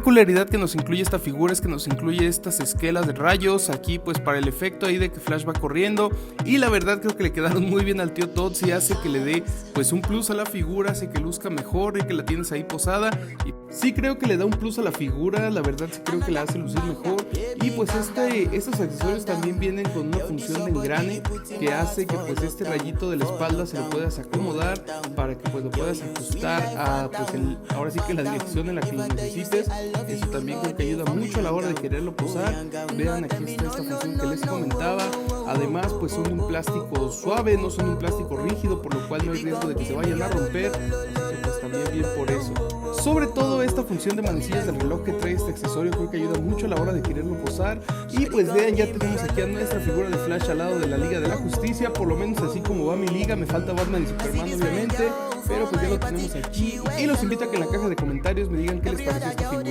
La peculiaridad que nos incluye esta figura es que nos incluye estas esquelas de rayos aquí pues para el efecto ahí de que Flash va corriendo, y la verdad creo que le quedaron muy bien al tío Todd, y hace que le dé pues un plus a la figura, hace que luzca mejor y que la tienes ahí posada, y sí creo que le da un plus a la figura, la verdad sí creo que la hace lucir mejor. Y pues estos accesorios también vienen con una función de engrane que hace que pues este rayito de la espalda se lo puedas acomodar para que pues lo puedas ajustar a pues ahora sí que la dirección en la que lo necesites. Eso también creo que ayuda mucho a la hora de quererlo posar. Vean, aquí está esta función que les comentaba. Además pues son un plástico suave, no son un plástico rígido, por lo cual no hay riesgo de que se vayan a romper, así que pues también bien por eso. Sobre todo esta función de manecillas del reloj que trae este accesorio creo que ayuda mucho a la hora de quererlo posar. Y pues vean, ya tenemos aquí a nuestra figura de Flash al lado de la Liga de la Justicia, por lo menos así como va mi liga. Me falta Batman y Superman obviamente, pero pues ya lo tenemos aquí, y los invito a que en la caja de comentarios me digan qué les pareció esta figura.